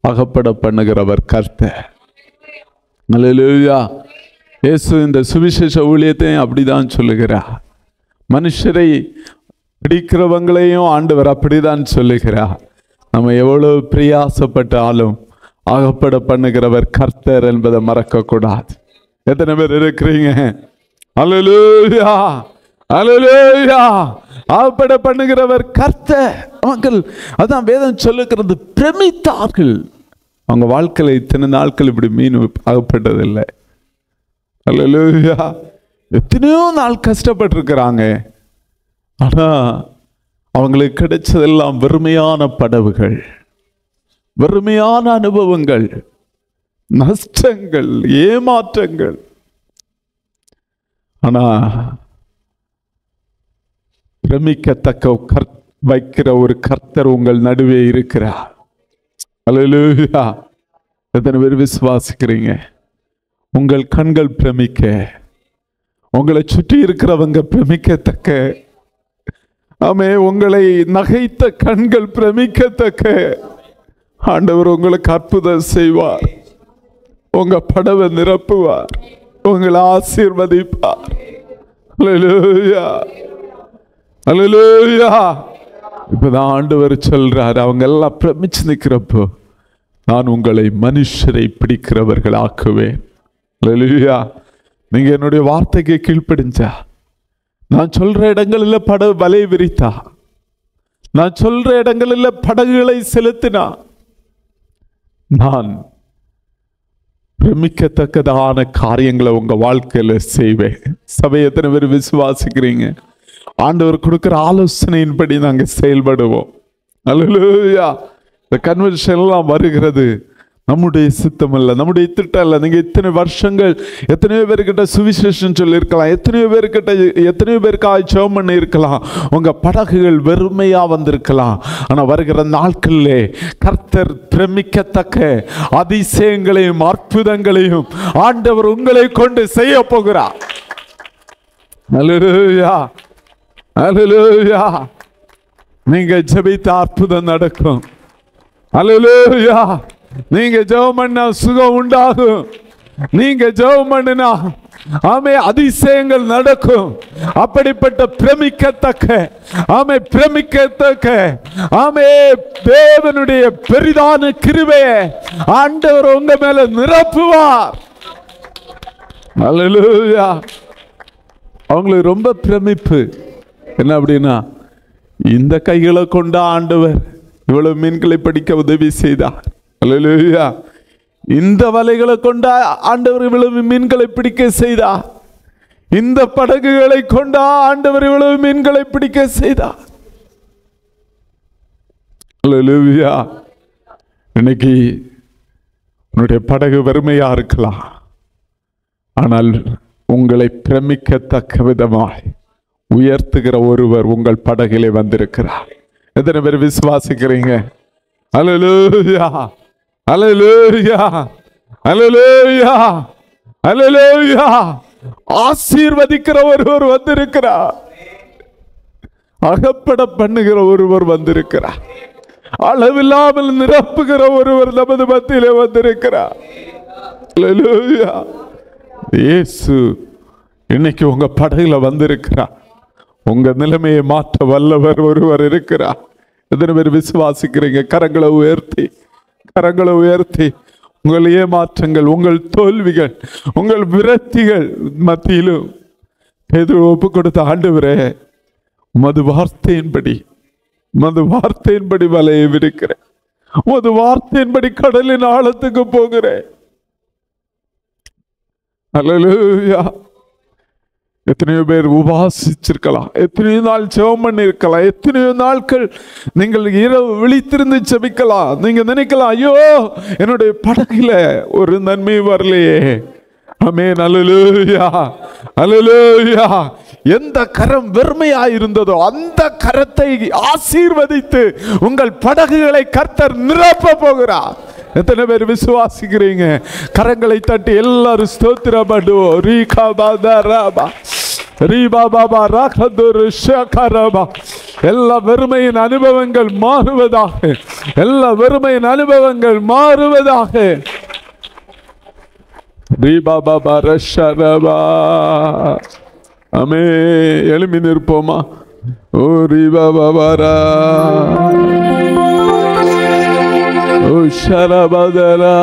அகப்பட பண்ணுகிறவர் கர்த்தர். அல்லேலூயா. இயேசு இந்த சுவிசேஷ ஊழியத்தையும் அப்படிதான் சொல்லுகிறார். மனுஷரை பிடிக்கிறவங்களையும் ஆண்டவர் அப்படிதான் சொல்லுகிறார். நம்ம எவ்வளவு பிரயாசப்பட்டாலும் அகப்பட பண்ணுகிறவர் கர்த்தர் என்பதை மறக்க கூடாது. எத்தனை பேர் இருக்கிறீங்க? அல்லேலூயா, அல்லேலூயா. அகப்பட பண்ணுகிறவர் கர்த்தர். அவர்கள் அதான் வேதம் சொல்லுகிறது, பிரமித்தார்கள். அவங்க வாழ்க்கையில் இத்தனை நாட்கள் இப்படி மீன் அகப்பட்டதில்லை. அல்லேலூயா. எத்தனையோ நாள் கஷ்டப்பட்டிருக்கிறாங்க. ஆனா அவங்களுக்கு கிடைச்சதெல்லாம் வெறுமையான படவுகள், வெறுமையான அனுபவங்கள், நஷ்டங்கள், ஏமாற்றங்கள். ஆனா பிரமிக்கத்தக்க வைக்கிற ஒரு கர்த்தர் உங்கள் நடுவே இருக்கிறார். அல்லேலூயா. எத்தனை பேர் விசுவாசிக்கிறீங்க? உங்கள் கண்கள் பிரமிக்க, உங்களை சுற்றி இருக்கிறவங்க பிரமிக்கத்தக்க, ஆமே, உங்களை நகைத்த கண்கள் பிரமிக்கத்தக்க ஆண்டவர் உங்களுக்கு அற்புதம் செய்வார். உங்க படவை நிரப்புவார், உங்களை ஆசீர்வதிப்பார். அல்லேலூயா, அல்லேலூயா. இப்பதான் ஆண்டவர் சொல்றார், அவங்க எல்லாம் பிரமிச்சு நிற்கிறப்போ நான் உங்களை மனுஷரை பிடிக்கிறவர்கள் ஆக்குவேன். அல்லேலூயா. நீங்க என்னுடைய வார்த்தைக்கு கீழ்ப்படிஞ்சா, நான் சொல்ற இடங்களில் படகு வலை விரித்தா, நான் சொல்ற இடங்களில் படகுகளை செலுத்தினா, நான் பிரமிக்கத்தக்கதான காரியங்களை உங்க வாழ்க்கையில செய்வேன். சபை எத்தனை பேர் விசுவாசிக்கிறீங்க? ஆண்டவர் கொடுக்கிற ஆலோசனையின்படி நாங்க செயல்படுவோம். அல்லேலூயா. இந்த கன்வென்ஷன் எல்லாம் வருகிறது நம்முடைய சித்தம் அல்ல, நம்முடைய திட்டம் அல்ல. நீங்க இத்தனை வருஷங்கள் எத்தனையோ பேர்கிட்ட சுவிசேஷம் சொல்லி இருக்கலாம், எத்தனையோ பேருக்காக ஜெபம் பண்ணி இருக்கலாம், உங்க படகுகள் வெறுமையா வந்திருக்கலாம். ஆனா வருகிற நாட்களிலே கர்த்தர் பிரமிக்கத்தக்க அதிசயங்களையும் அற்புதங்களையும் ஆண்டவர் உங்களை கொண்டு செய்ய போகிறார். அல்லேலூயா, அல்லேலூயா. நீங்க ஜெபித்த அற்புதம் நடக்கும். அல்லேலூயா. நீங்க ஜெபம் பண்ணா சுகம் உண்டாகும். நீங்க ஜெபம் பண்ணினா ஆமே அதிசயங்கள் நடக்கும். அப்படிப்பட்ட பிரமிக்கத்தக்க ஆமே தேவனுடைய பெரிதான கிருபையை ஆண்டவர் உங்க மேல நிரப்புவார். அல்லேலூயா. அவங்களுக்கு ரொம்ப பிரமிப்பு என்ன அப்படின்னா, இந்த கைகளை கொண்ட ஆண்டவர் இவ்வளவு மீன்களை பிடிக்க உதவி செய்தார். அல்லேலூயா. இந்த வலைகளை கொண்ட ஆண்டவர் இவ்வளவு மீன்களை பிடிக்க செய்தார். இந்த படகுகளை கொண்ட ஆண்டவர் இவ்வளவு மீன்களை பிடிக்க செய்தார். அல்லேலூயா. இன்னைக்கு உன்னுடைய படகு வெறுமையா இருக்கலாம், ஆனால் உங்களை பிரமிக்கத்தக்க விதமாய் உயர்த்துகிற ஒருவர் உங்கள் படகிலே வந்திருக்கிறார். எத்தனை பேர் விசுவாசிக்கிறீங்க? அல்லேலூயா, அல்லேலூயா, அல்லேலூயா, அல்லேலூயா. ஆசீர்வதிக்கிற ஒருவர் வந்திருக்கிறார். அகப்பட பண்ணுகிற ஒருவர் வந்திருக்கிறார். அளவில்லாமல் நிரப்புகிற ஒருவர் நமது மத்தியிலே வந்திருக்கிறார். அல்லேலூயா. இயேசு இன்னைக்கு உங்க படகுல வந்திருக்கிறார். உங்க நிலைமையை மாற்ற வல்லவர் ஒருவர் இருக்கிறார். எத்தனை பேர் விசுவாசிக்கிறீங்க? கரங்களை உயர்த்தி, கரங்களை உயர்த்தி. உங்கள் ஏமாற்றங்கள், உங்கள் தோல்விகள், உங்கள் விரக்திகள் மத்தியிலும் பேதுரு ஒப்பு கொடுத்த, ஆண்டவரே உமது வார்த்தையின்படி, உமது வார்த்தையின்படி வலையை விடுக்கிறேன், உமது வார்த்தையின்படி கடலின் ஆழத்துக்கு போகிறேன். அல்லேலூயா. எத்தனையோ பேர் உபாசிச்சிருக்கலாம், எத்தனையோ நாள் ஜெபம் பண்ணி இருக்கலாம், எத்தனையோ நாட்கள் நீங்கள் இரவு விழித்திருந்து ஜெபிக்கலாம். நீங்க நினைக்கலாம், ஐயோ என்னுடைய படகுல ஒரு நன்மை வரலையே. ஆமென். அல்லேலூயா, அல்லேலூயா. எந்த கரம் வெறுமையாயிருந்ததோ அந்த கரத்தை ஆசீர்வதித்து உங்கள் படகுகளை கர்த்தர் நிரப்ப போகிறார். எத்தனை பேர் விசுவாசிக்கிறீங்க? கரங்களை தட்டி எல்லாரும் ஸ்தோத்திரப்படுவோம். எல்லா வெறுமையின் அனுபவங்கள் மாறுவதாக, எல்லா வெறுமையின் அனுபவங்கள் மாறுவதாக. அமே எழுப்பி நிற்போமா? ஓ ரீபாபாரா, ஓ ஷரபதரா.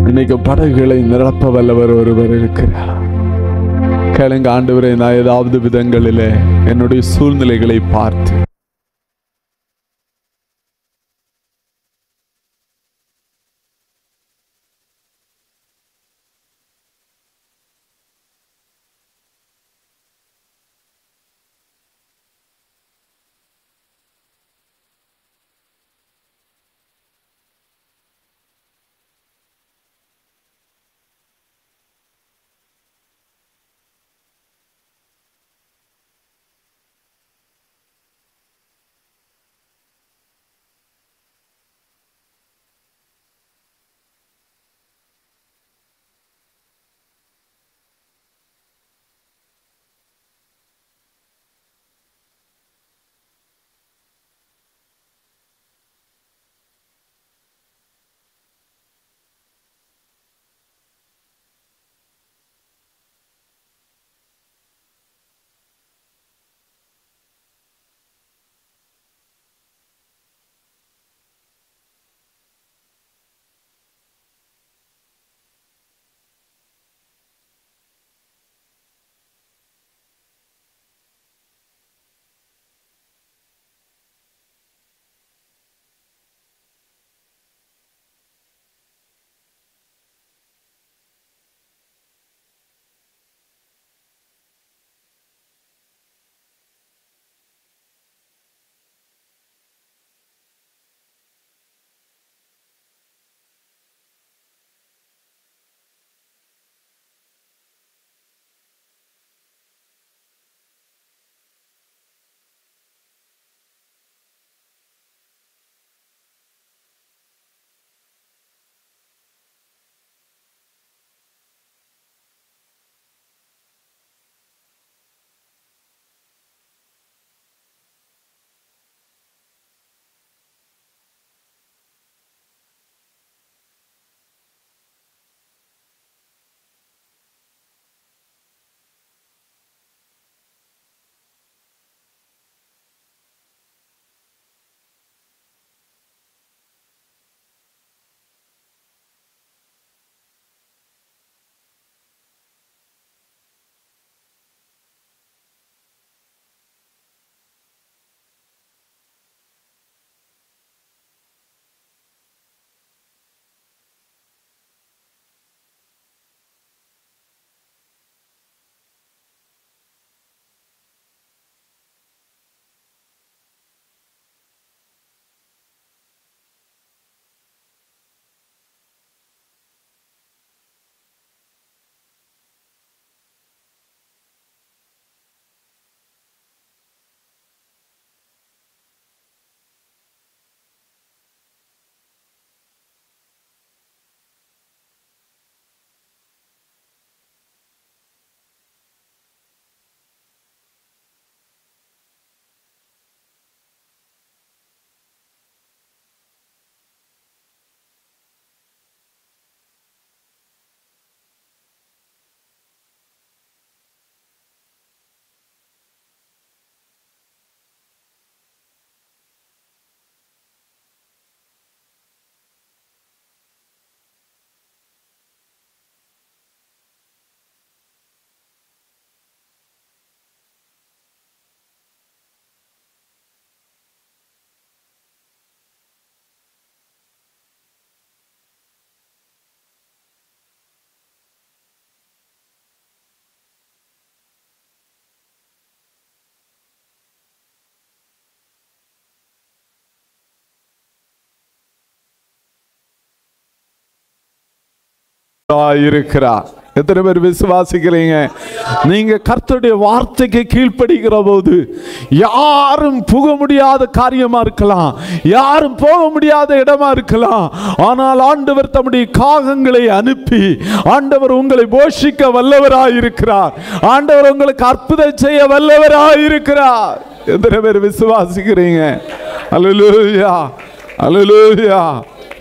இன்னைக்கு படகுகளை நிரப்ப வல்லவர் ஒருவர் இருக்கிறார். கேளுங்க, ஆண்டவரே, நான் ஏதாவது விதங்களிலே என்னுடைய சூழ்நிலைகளை பார்த்து இருக்கிறார். எத்தனை பேர் விசுவாசிக்கிறீங்க? நீங்க கர்த்தருடைய வார்த்தைக்கு கீழ்ப்படுகிற போது யாரும் புக முடியாத காரியமா இருக்கலாம், யாரும் போக முடியாத இடமா இருக்கலாம், ஆனால் ஆண்டவர் தம்முடைய காகங்களை அனுப்பி ஆண்டவர் உங்களை போஷிக்க வல்லவராயிருக்கிறார். ஆண்டவர் உங்களுக்கு அற்புதம் செய்ய வல்லவராயிருக்கிறார். எத்தனை பேர் விசுவாசிக்கிறீங்க? அல்லேலூயா, அல்லேலூயா.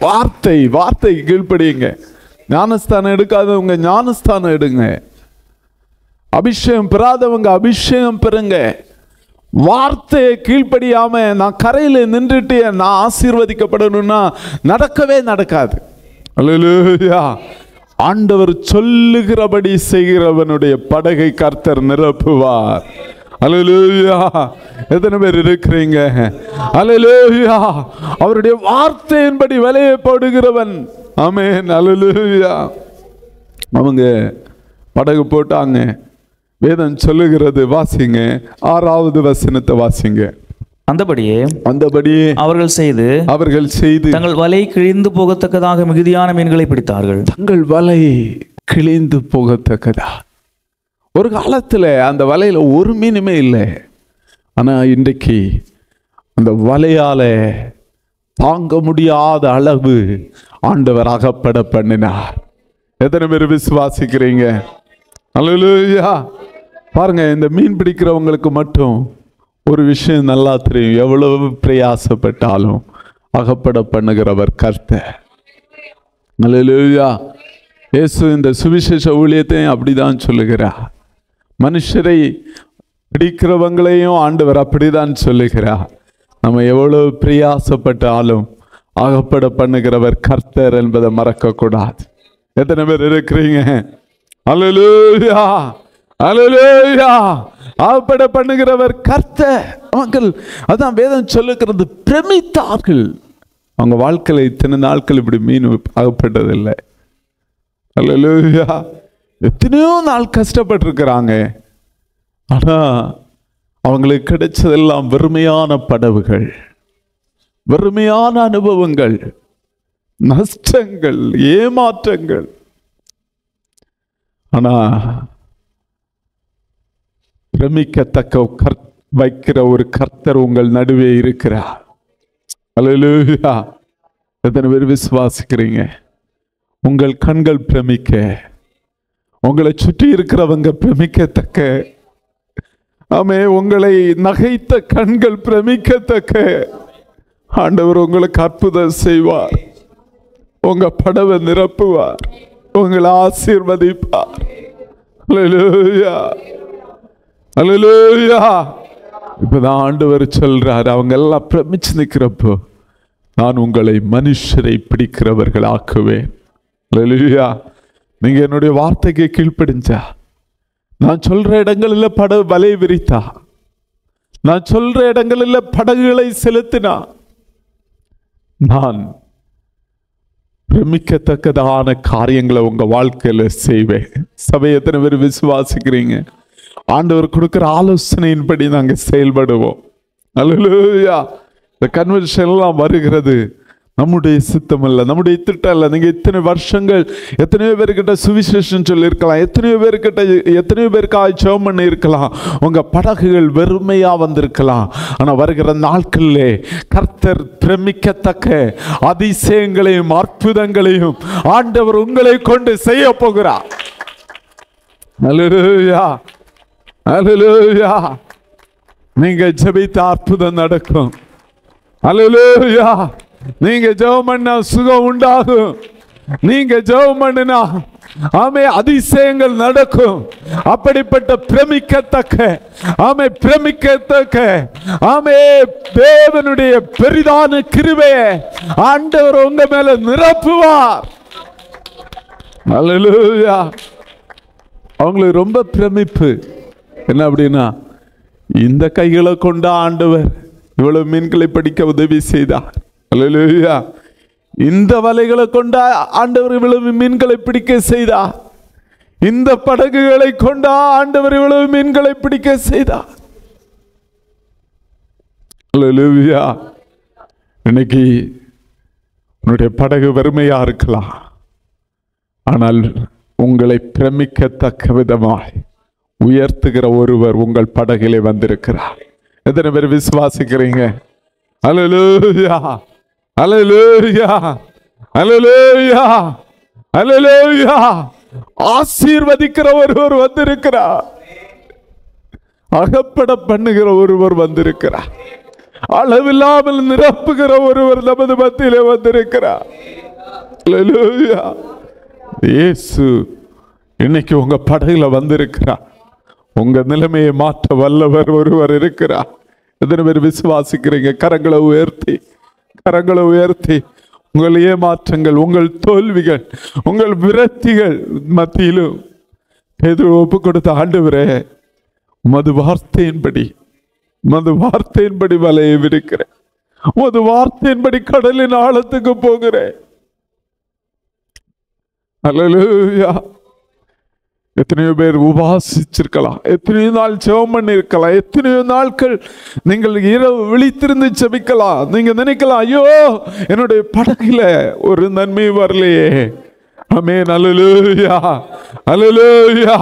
வார்த்தை கீழ்ப்படியுங்க. ஞானஸ்தானம் எடுக்காதவங்க ஞானஸ்தானம் எடுங்க. அபிஷேகம் பெறாதவங்க அபிஷேகம் பெறுங்க. வார்த்தையை கீழ்ப்படியாம நான் கரையில் நின்றுட்டு நான் ஆசீர்வதிக்கப்படணும்னா நடக்கவே நடக்காது. அல்லேலூயா. ஆண்டவர் சொல்லுகிறபடி செய்கிறவனுடைய படகை கர்த்தர் நிரப்புவார். அல்லேலூயா. எத்தனை பேர் இருக்கிறீங்க? அல்லேலூயா. அவருடைய வார்த்தையின்படி விலையை போடுகிறவன். ஆமென். அல்லேலூயா. அவங்க படகு போட்டாங்க. வேதம் சொல்லுகிறது, வாசிங்க 6வது வசனத்தை வாசிங்க. அந்தபடியே அவர்கள் செய்து தங்கள் வலை கிழிந்து போகத்தக்கதாக மிகுதியான மீன்களை பிடித்தார்கள். தங்கள் வலை கிழிந்து போகத்தக்கதா. ஒரு காலத்துல அந்த வலையில ஒரு மீனுமே இல்லை. ஆனா இன்றைக்கு அந்த வலையால தாங்க முடியாத அளவு ஆண்டவர் அகப்பட பண்ணினார். எத்தனை பேர் விசுவாசிக்கிறீங்க? அல்லேலூயா. பாருங்க, இந்த மீன் பிடிக்கிறவங்களுக்கு மட்டும் ஒரு விஷயம் நல்லா தெரியும். எவ்வளவு பிரயாசப்பட்டாலும் அகப்பட பண்ணுகிறவர் கர்த்தர். அல்லேலூயா. இயேசு இந்த சுவிசேஷ ஊழியத்தையும் அப்படிதான் சொல்லுகிறார். மனுஷரை பிடிக்கிறவங்களையும் ஆண்டவர் அப்படிதான் சொல்லுகிறார். நம்ம எவ்வளவு பிரயாசப்பட்டாலும் அகப்பட பண்ணுகிறவர் கர்த்தர் என்பதை மறக்க கூடாது. எத்தனை பேர் இருக்கிறீங்க? அல்லேலூயா, அல்லேலூயா. அகப்பட பண்ணுகிறவர் கர்த்தர். அவர்கள் அதான் வேதம் சொல்லுகிறது, பிரமித்தார்கள். அவங்க வாழ்க்கையில் இத்தனை நாட்கள் இப்படி மீன் அகப்பட்டதில்லை. அல்லேலூயா. எத்தனையோ நாள் கஷ்டப்பட்டிருக்கிறாங்க. ஆனா அவங்களுக்கு கிடைச்சதெல்லாம் வெறுமையான படவுகள், வெறுமையான அனுபவங்கள், நஷ்டங்கள், ஏமாற்றங்கள். ஆனா பிரமிக்கத்தக்க வைக்கிற ஒரு கர்த்தர் உங்கள் நடுவே இருக்கிறார். அல்லேலூயா. எத்தனை பேர் விசுவாசிக்கிறீங்க? உங்கள் கண்கள் பிரமிக்க, உங்களை சுற்றி இருக்கிறவங்க பிரமிக்கத்தக்க, ஆமே, உங்களை நகைத்த கண்கள் பிரமிக்கத்தக்க ஆண்டவர் உங்களுக்கு அற்புதம் செய்வார். உங்க படவை நிரப்புவார், உங்களை ஆசீர்வதிப்பார். அல்லேலூயா, அல்லேலூயா. இப்பதான் ஆண்டவர் சொல்றார், அவங்க எல்லாம் பிரமிச்சு நிற்கிறப்போ நான் உங்களை மனுஷரை பிடிக்கிறவர்கள் ஆக்குவேன். அல்லேலூயா. நீங்க என்னுடைய வார்த்தைக்கு கீழ்ப்படிஞ்சா, நான் சொல்ற இடங்களில் படகு வலை விரித்தா, நான் சொல்ற இடங்களில் படகுகளை செலுத்தினா, நான் பிரமிக்கத்தக்கதான காரியங்களை உங்க வாழ்க்கையில செய்வேன். சபை எத்தனை பேர் விசுவாசிக்கிறீங்க? ஆண்டவர் கொடுக்கிற ஆலோசனையின்படி நாங்க செயல்படுவோம். அல்லேலூயா. இந்த கன்வென்ஷன் எல்லாம் வருகிறது நம்முடைய சித்தம் அல்ல, நம்முடைய திட்டம் அல்ல. நீங்க இத்தனை வருஷங்கள் எத்தனையோ பேர்கிட்ட சுவிசேஷம் சொல்லி இருக்கலாம், எத்தனையோ பேருக்காக ஜெபம் பண்ணி இருக்கலாம், உங்க படகுகள் வெறுமையா வந்திருக்கலாம். ஆனா வருகிற நாட்களிலே கர்த்தர் பிரமிக்கத்தக்க அதிசயங்களையும் அற்புதங்களையும் ஆண்டவர் உங்களை கொண்டு செய்ய போகிறார். அல்லேலூயா, அல்லேலூயா. நீங்க ஜெபித்த அற்புதம் நடக்கும். அல்லேலூயா. நீங்க ஜெபம் பண்ணா சுகம் உண்டாகும். நீங்க ஜெபம் பண்ணினா ஆமே அதிசயங்கள் நடக்கும். அப்படிப்பட்ட பிரமிக்கத்தக்க ஆமே தேவனுடைய பெரிதான கிருபையை ஆண்டவர் உங்க மேல நிரப்புவார். அல்லேலூயா. அவங்களுக்கு ரொம்ப பிரமிப்பு என்ன அப்படின்னா, இந்த கைகளை கொண்ட ஆண்டவர் இவ்வளவு மீன்களை பிடிக்க உதவி செய்தார். அல்லேலூயா. இந்த வலைகளை கொண்ட ஆண்டவர் இவ்வளவு மீன்களை பிடிக்க செய்தார். இந்த படகுகளை கொண்ட ஆண்டவர் இவ்வளவு மீன்களை பிடிக்க செய்தார். அல்லேலூயா. இன்னைக்கு உன்னுடைய படகு வெறுமையா இருக்கலாம். ஆனால் உங்களை பிரமிக்கத்தக்க விதமாய் உயர்த்துகிற ஒருவர் உங்கள் படகிலே வந்திருக்கிறார். எத்தனை பேர் விசுவாசிக்கிறீங்க? அல்லேலூயா, அல்லேலூயா, அல்லேலூயா, அல்லேலூயா. ஆசீர்வதிக்கிற ஒருவர் வந்திருக்கிறார். அகப்பட பண்ணுகிற ஒருவர் வந்திருக்கிறார். அளவில்லாமல் நிரப்புகிற ஒருவர் நமது மத்தியிலே வந்திருக்கிறார். அல்லேலூயா. இயேசு இன்னைக்கு உங்க படகுல வந்திருக்கிறார். உங்க நிலைமையை மாற்ற வல்லவர் ஒருவர் இருக்கிறார். எத்தனை பேர் விசுவாசிக்கிறீங்க? கரங்களை உயர்த்தி, கரங்களை உயர்த்தி. உங்கள் ஏமாற்றங்கள், உங்கள் தோல்விகள், உங்கள் விரக்திகள் மத்தியிலும் பேதுரு ஒப்பு கொடுத்த ஆண்டவரே, உமது வார்த்தையின்படி, உமது வார்த்தையின்படி வலையை விடுக்கிறேன், உமது வார்த்தையின்படி கடலின் ஆழத்துக்கு போகிறேன். அல்லேலூயா. எத்தனையோ பேர் உபாசிச்சிருக்கலாம், எத்தனையோ நாள் ஜெபம் பண்ணி இருக்கலாம், எத்தனையோ நாட்கள் நீங்கள் இரவு விழித்திருந்து ஜெபிக்கலாம். நீங்க நினைக்கலாம், ஐயோ என்னுடைய படகுல ஒரு நன்மை வரலையே. ஆமென். அல்லேலூயா, அல்லேலூயா.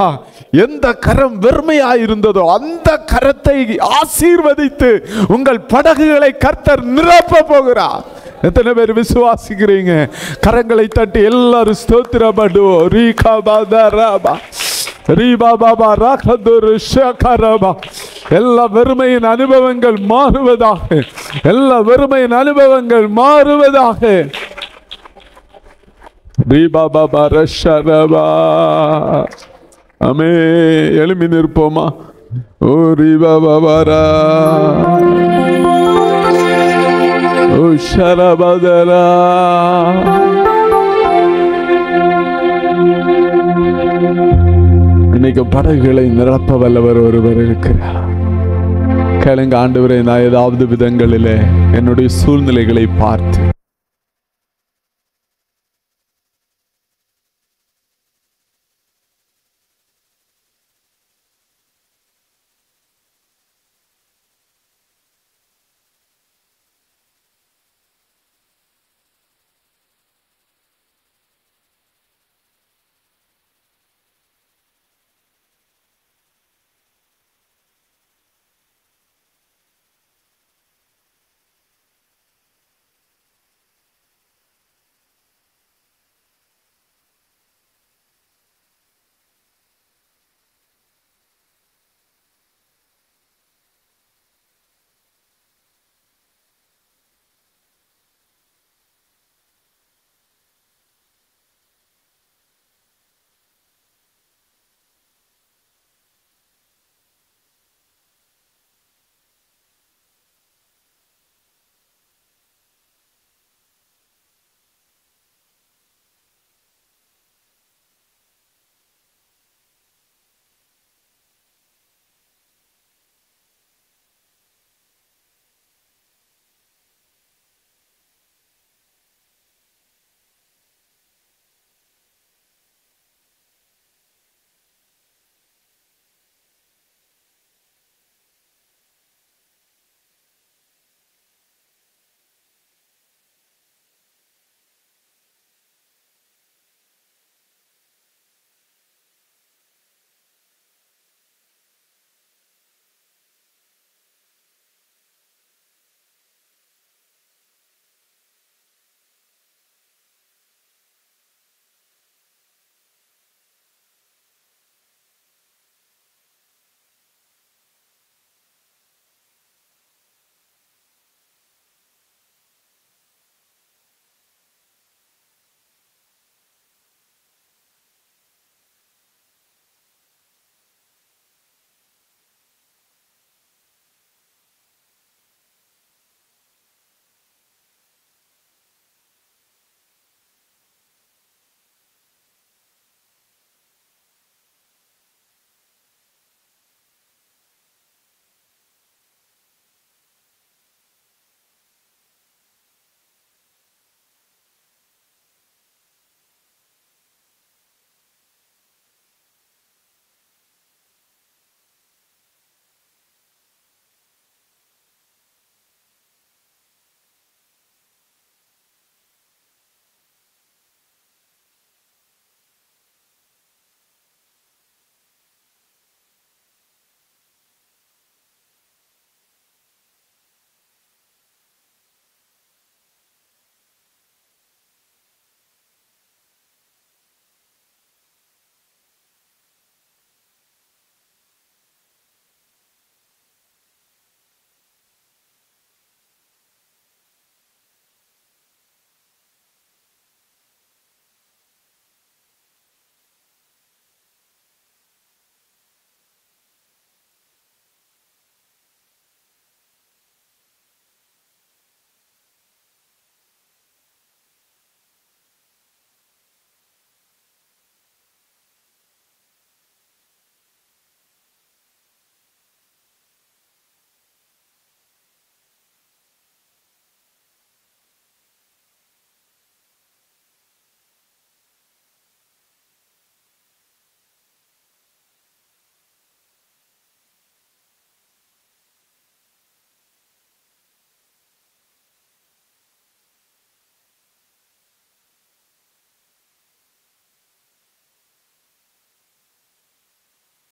எந்த கரம் வெறுமையா இருந்ததோ அந்த கரத்தை ஆசீர்வதித்து உங்கள் படகுகளை கர்த்தர் நிரப்ப போகிறார். எத்தனை பேர் விசுவாசிக்கிறீங்க? கரங்களை தட்டி எல்லாரும் ஸ்தோத்திரப்படுவோம். எல்லா வெறுமையின் அனுபவங்கள் மாறுவதாக, எல்லா வெறுமையின் அனுபவங்கள் மாறுவதாக. அமே எழுப்பி நிற்போமா? ஓ ரீபாபாரா, ஓ ஷரபதரா. இன்னைக்கு படகுகளை நிரப்ப வல்லவர் ஒருவர் இருக்கிறார். கேளுங்க, ஆண்டவரே, நான் ஏதாவது விதங்களிலே என்னுடைய சூழ்நிலைகளை பார்த்து